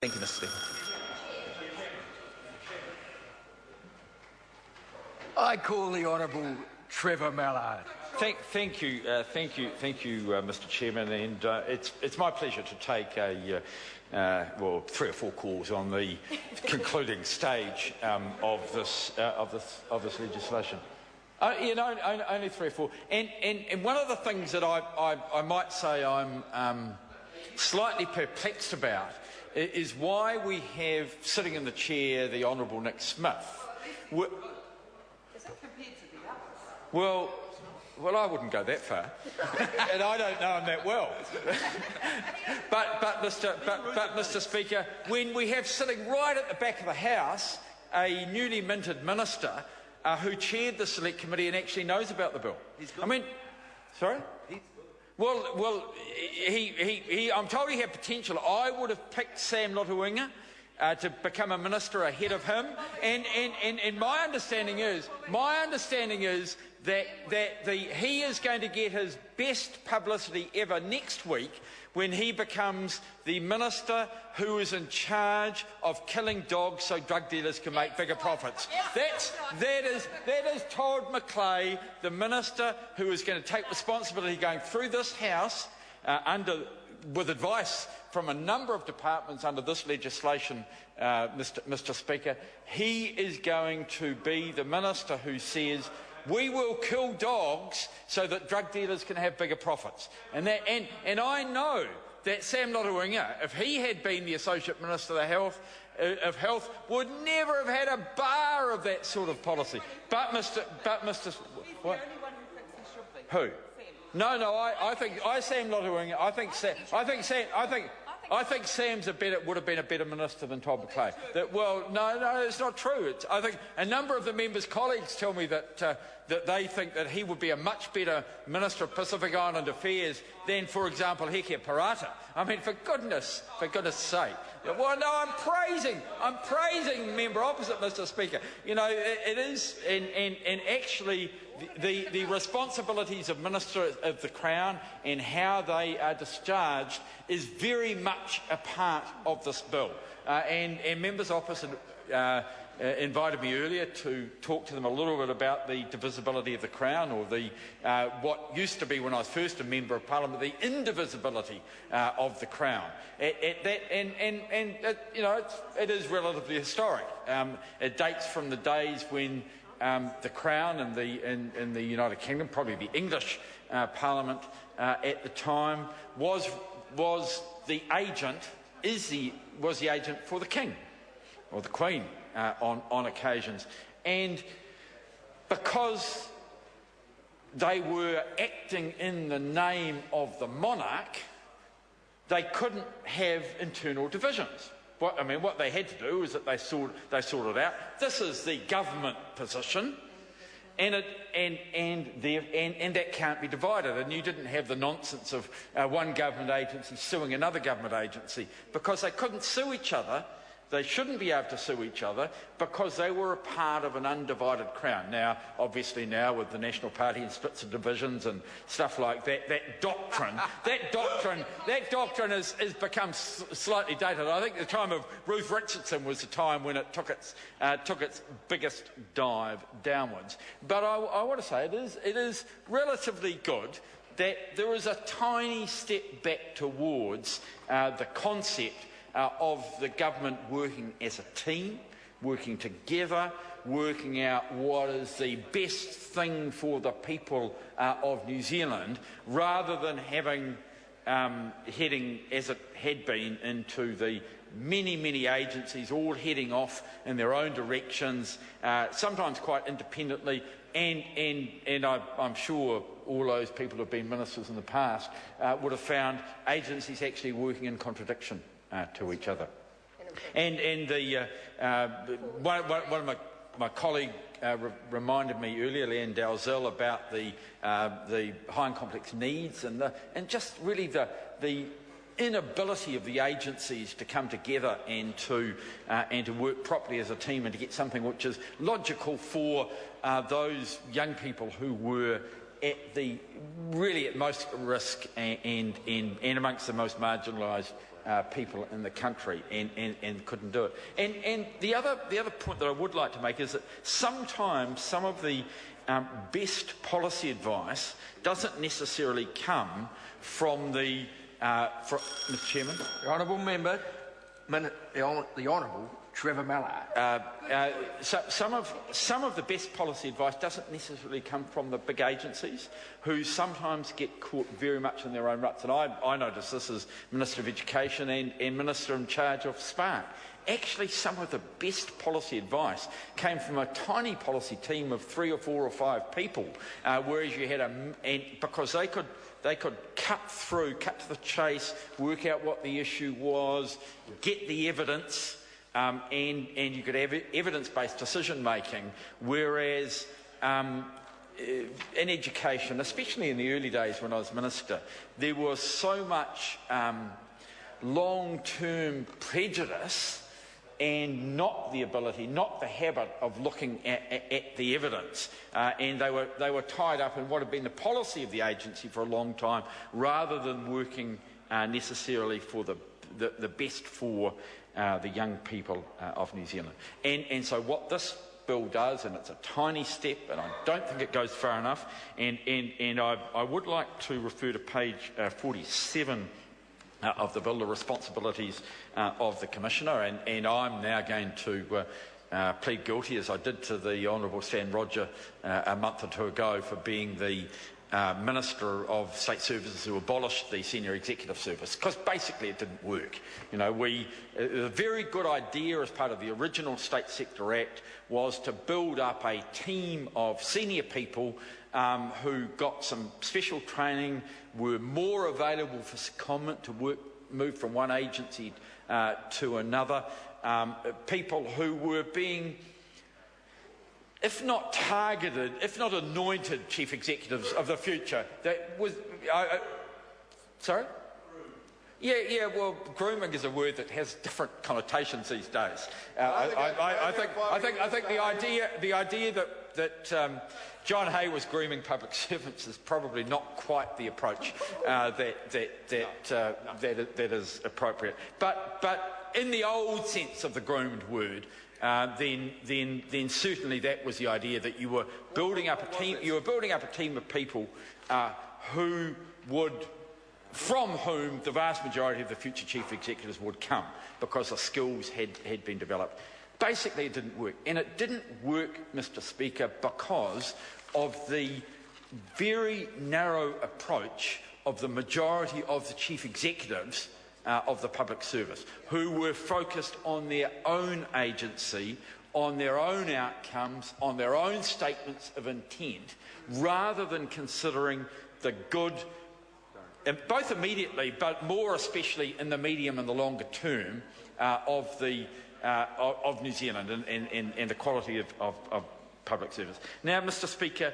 Thank you, Mr. Speaker. I call the Honourable Trevor Mallard. Thank you, Mr. Chairman, and it's my pleasure to take well, 3 or 4 calls on the concluding stage of this legislation. Only 3 or 4. And one of the things that I might say I'm slightly perplexed about is why we have sitting in the chair the Honourable Nick Smith. Is that compared to the others? Well, I wouldn't go that far, and I don't know him that well. but Mr. Speaker, when we have sitting right at the back of the House a newly minted minister who chaired the Select Committee and actually knows about the bill. I mean, sorry. Well, I'm told he had potential. I would have picked Sam Lotuinga to become a minister ahead of him, and my understanding is that he is going to get his best publicity ever next week when he becomes the minister who is in charge of killing dogs so drug dealers can make bigger profits. That is Todd McClay, the minister who is going to take responsibility going through this House with advice from a number of departments under this legislation, Mr. Speaker. He is going to be the minister who says, we will kill dogs so that drug dealers can have bigger profits. And I know that Sam Lotuinga, if he had been the Associate Minister of Health, would never have had a bar of that sort of policy. But Mr. He's the only one who thinks he should be. Who? No, I think Sam Lotuinga. I think Sam's would have been a better minister than Todd McClay. No, it's not true. I think a number of the members' colleagues tell me that they think that he would be a much better Minister of Pacific Island Affairs than, for example, Heke Parata. I mean, for goodness sake. Well, no, I'm praising the member opposite, Mr. Speaker. You know, it is, and actually, the responsibilities of Minister of the Crown and how they are discharged is very much a part of this bill. And members opposite invited me earlier to talk to them a little bit about the divisibility of the Crown, or the what used to be, when I was first a Member of Parliament, the indivisibility of the Crown. It is relatively historic. It dates from the days when the Crown in the United Kingdom, probably the English Parliament at the time, was the agent for the King or the Queen on occasions, and because they were acting in the name of the monarch, they couldn't have internal divisions. What they had to do is that they sorted out, this is the government position, and that can't be divided. And you didn't have the nonsense of one government agency suing another government agency, because they couldn't sue each other. They shouldn't be able to sue each other because they were a part of an undivided Crown. Now, obviously now with the National Party and splits and divisions and stuff like that, that doctrine has become slightly dated. I think the time of Ruth Richardson was the time when it took its biggest dive downwards. But I want to say it is relatively good that there is a tiny step back towards the concept of the government working as a team, working together, working out what is the best thing for the people of New Zealand, rather than heading, as it had been, into the many agencies all heading off in their own directions, sometimes quite independently, and I'm sure all those people who have been ministers in the past would have found agencies actually working in contradiction to each other. And one of my colleague reminded me earlier, Leanne Dalzell, about the high and complex needs and just really the inability of the agencies to come together and to work properly as a team, and to get something which is logical for those young people who were at most risk and amongst the most marginalised people in the country and couldn't do it. And the other point that I would like to make is that sometimes some of the best policy advice doesn't necessarily come from the Mr. Chairman. The Honourable Member, the Honourable Trevor Mallard. So some of the best policy advice doesn't necessarily come from the big agencies, who sometimes get caught very much in their own ruts. And I notice this as Minister of Education and Minister in charge of Spark. Actually, some of the best policy advice came from a tiny policy team of 3 or 4 or 5 people, whereas you had because they could cut to the chase, work out what the issue was, get the evidence, and you could have evidence-based decision-making, whereas in education, especially in the early days when I was Minister, there was so much long-term prejudice and not the habit of looking at the evidence. And they were tied up in what had been the policy of the agency for a long time, rather than working necessarily for the best for the young people of New Zealand. And so what this bill does, and it's a tiny step, and I don't think it goes far enough, and I would like to refer to page 47 of the bill, the responsibilities of the Commissioner, and I'm now going to plead guilty, as I did to the Honourable Stan Roger a month or 2 ago, for being the Minister of State Services who abolished the Senior Executive Service, because basically it didn't work. You know, a very good idea as part of the original State Sector Act was to build up a team of senior people who got some special training, were more available for secondment to move from one agency to another, people who were being, if not targeted, if not anointed chief executives of the future. That was, sorry? Yeah, well, grooming is a word that has different connotations these days. I think the idea that John Hay was grooming public servants is probably not quite the approach that is appropriate. But in the old sense of the groomed word, then certainly that was the idea, that you were building up a team. You were building up a team of people from whom the vast majority of the future chief executives would come, because the skills had been developed. Basically, it didn't work, and it didn't work, Mr. Speaker, because of the very narrow approach of the majority of the chief executives of the public service, who were focused on their own agency, on their own outcomes, on their own statements of intent, rather than considering the good, both immediately but more especially in the medium and the longer term, of New Zealand and the quality of public service. Now, Mr. Speaker,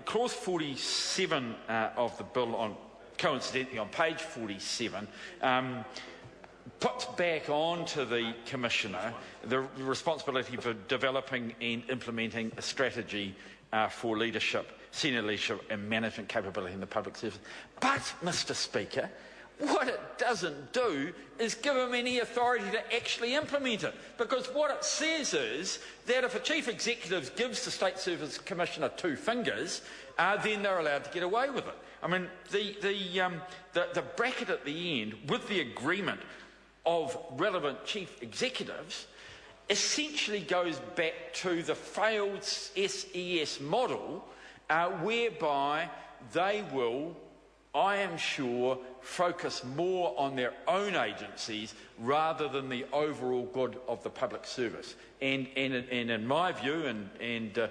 clause 47 of the bill, coincidentally on page 47, puts back on to the Commissioner the responsibility for developing and implementing a strategy for leadership, senior leadership and management capability in the public service. But, Mr. Speaker, what it doesn't do is give him any authority to actually implement it, because what it says is that if a chief executive gives the State Service Commissioner 2 fingers, then they're allowed to get away with it. I mean, the bracket at the end, with the agreement of relevant chief executives, essentially goes back to the failed SES model, whereby they will, I am sure, focus more on their own agencies rather than the overall good of the public service. And in my view, and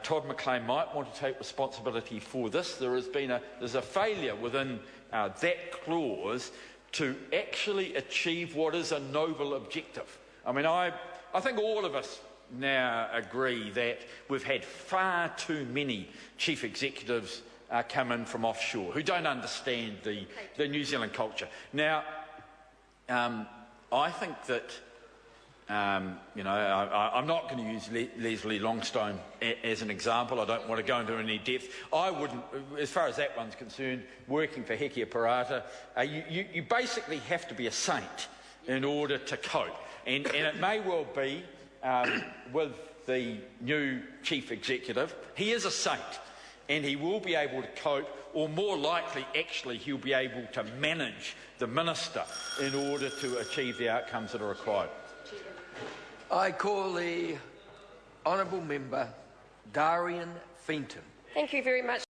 Todd McLean might want to take responsibility for this, there's a failure within that clause to actually achieve what is a noble objective. I mean, I think all of us now agree that we've had far too many chief executives come in from offshore who don't understand the New Zealand culture. Now, I think that You know, I'm not going to use Leslie Longstone as an example. I don't want to go into any depth. I wouldn't, as far as that one's concerned, working for Hekia Parata, you basically have to be a saint in order to cope. And it may well be with the new chief executive, he is a saint and he will be able to cope, or more likely actually he'll be able to manage the minister in order to achieve the outcomes that are required. I call the honourable member Darian Fenton. Thank you very much.